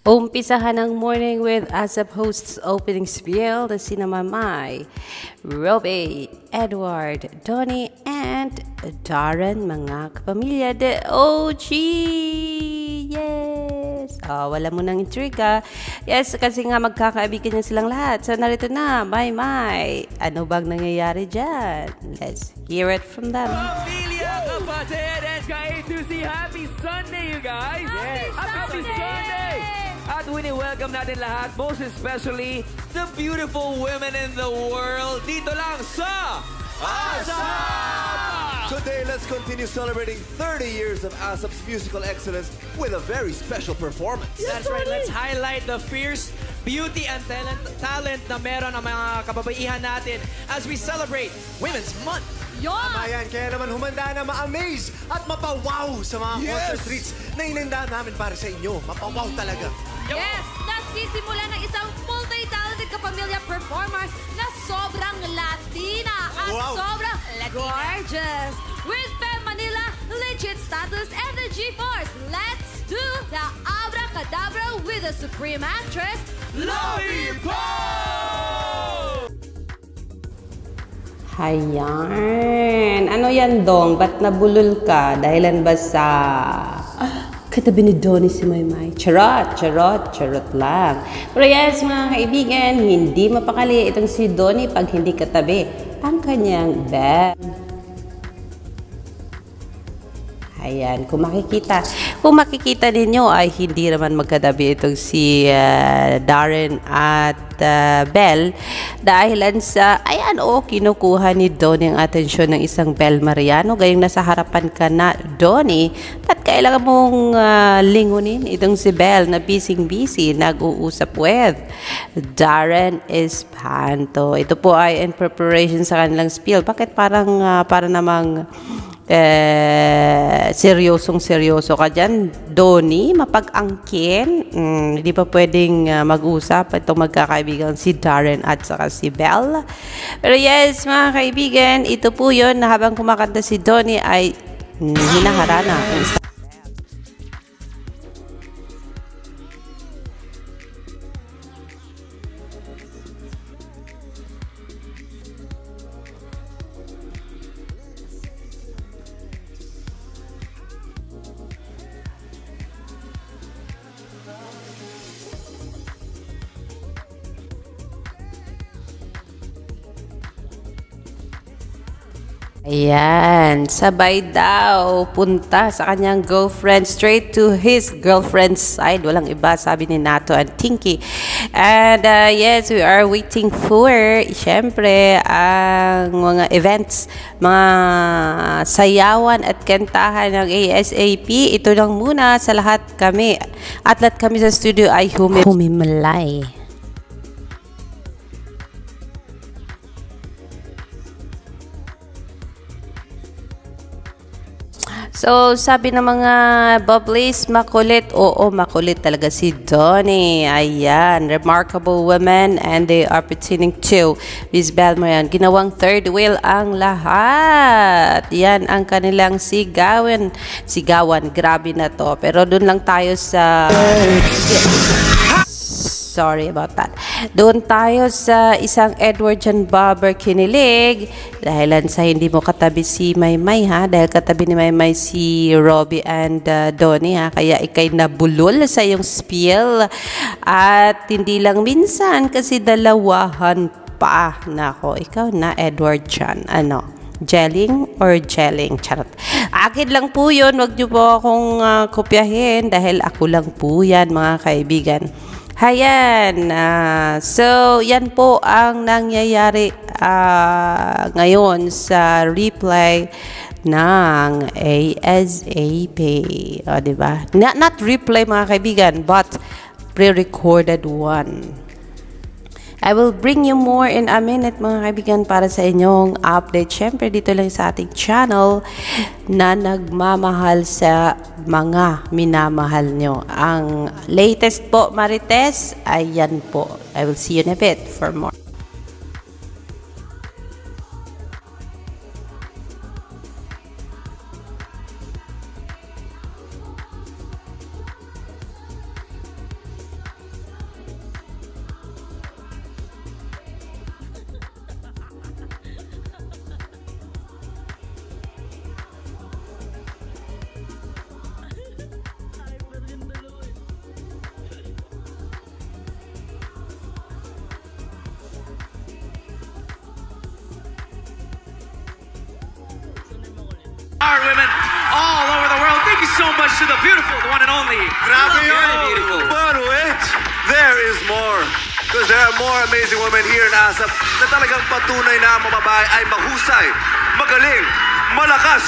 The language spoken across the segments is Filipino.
Umpisahan ang morning with ASAP hosts opening spiel na sina Mamay, Robbie, Edward, Donnie, and Darren, mga kapamilya de OG! Yes! Wala mo nang intriga. Yes, kasi nga magkakaibigan niya silang lahat. So, narito na, May. Ano bang nangyayari dyan? Let's hear it from them. Pamilya, kapatid, and ka-A2C, happy Sunday, you guys! Yes! Happy Sunday! At wini-welcome natin lahat, most especially the beautiful women in the world. Dito lang sa ASAP! Today, let's continue celebrating 30 years of ASAP's musical excellence with a very special performance. That's right, let's highlight the fierce beauty and talent na meron ang mga kababaihan natin as we celebrate Women's Month. Tama yan. Kaya naman humanda na ma-amaze at mapawaw sa mga concert treats na inanda namin para sa inyo. Mapawaw talaga. Yes! Nasisimula ng isang multi-talented kapamilya performance na sobrang Latina at sobrang gorgeous. With Fem Manila, legit status, and the G-Force, let's do the abracadabra with the supreme actress, Lollipop! Hayan. Ano yan, Dong? Ba't nabulol ka? Dahilan ba sa... katabi ni Donnie si Maymay. Charot lang. Pero yes, mga kaibigan, hindi mapakali itong si Donnie pag hindi katabi ang kanyang bed. Ayan, kung makikita ninyo ay hindi naman magkatabi itong si Darren at Belle dahilan sa, ayan kinukuha ni Donnie ang atensyon ng isang Belle Mariano. Gayong nasa harapan ka na, Donnie, at kailangan mong lingunin itong si Belle na busy nag-uusap with Darren Espanto. Ito po ay in preparation sa kanilang spiel. Bakit parang para namang seryoso ka dyan, Donnie, mapag-angkin. Hindi pa pwedeng mag-usap itong magkakaibigan si Darren at saka si Belle. Pero yes, mga kaibigan, ito po yun na habang kumakanta si Donnie ay hinaharana ang isa. Ayan, sabay daw punta sa kanyang girlfriend, straight to his girlfriend's side. Walang iba, sabi ni Nato and Tinky. And yes, we are waiting for, syempre, ang mga events, mga sayawan at kantahan ng ASAP. Ito lang muna sa lahat kami. At lahat kami sa studio ay humimalay. So, sabi ng mga bubblies, makulit. Oo, makulit talaga si Donnie. Ayan, remarkable women and they are pertaining to Miss Belle Mariano. Ginawang third wheel ang lahat. Yan ang kanilang sigawan. Grabe na to. Pero dun lang tayo sa... Sorry about that. Doon tayo sa isang Edward John Barber kinilig dahilan sa hindi mo katabi si Maymay ha, dahil katabi ni Maymay si Robbie and Donnie ha, kaya ikay nabulol sa iyong spiel at hindi lang minsan kasi dalawahan pa. Nako, ikaw na Edward John, gelling or gelling? Charot. Akin lang po yun, wag niyo po akong kopyahin dahil ako lang po yan, mga kaibigan. Hayan, so yan po ang nangyayari ngayon sa replay ng ASAP. O, diba? Not replay mga kaibigan, but pre-recorded one. I will bring you more in a minute mga kaibigan para sa inyong update. Siyempre dito lang sa ating channel na nagmamahal sa mga minamahal nyo. Ang latest po Marites, ayan po. I will see you in a bit for more. so much to the beautiful, the one and only. Grabe yun. Beautiful. But wait, there is more. Because there are more amazing women here in ASAP na talagang patunay na ang mga babae ay mahusay, magaling, malakas,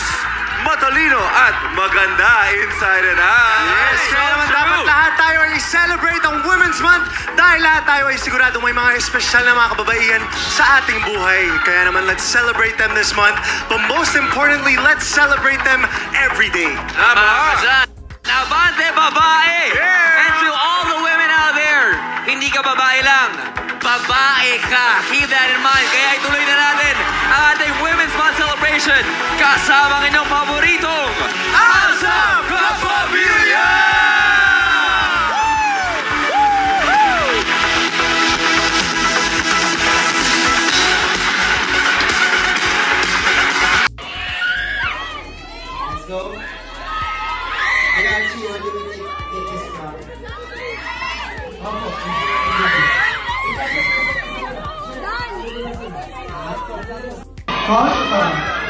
matalino, at maganda inside and out. Yes, kaya naman dapat lahat tayo ay celebrate ang Women's Month dahil lahat tayo ay sigurado may mga espesyal na mga kababaihan sa ating buhay. Kaya naman, let's celebrate them this month. But most importantly, let's celebrate them every day. Tama ka dyan. Abante, babae! Yeah! And to all the women out there, hindi ka babae lang, babae ka. Keep that in mind. Kaya ituloy na natin ang ating Women's Month celebration kasama ang inyong paboritong ASAP Kapamilya! Let's go. Hey, Archie, what do you take this from? Done.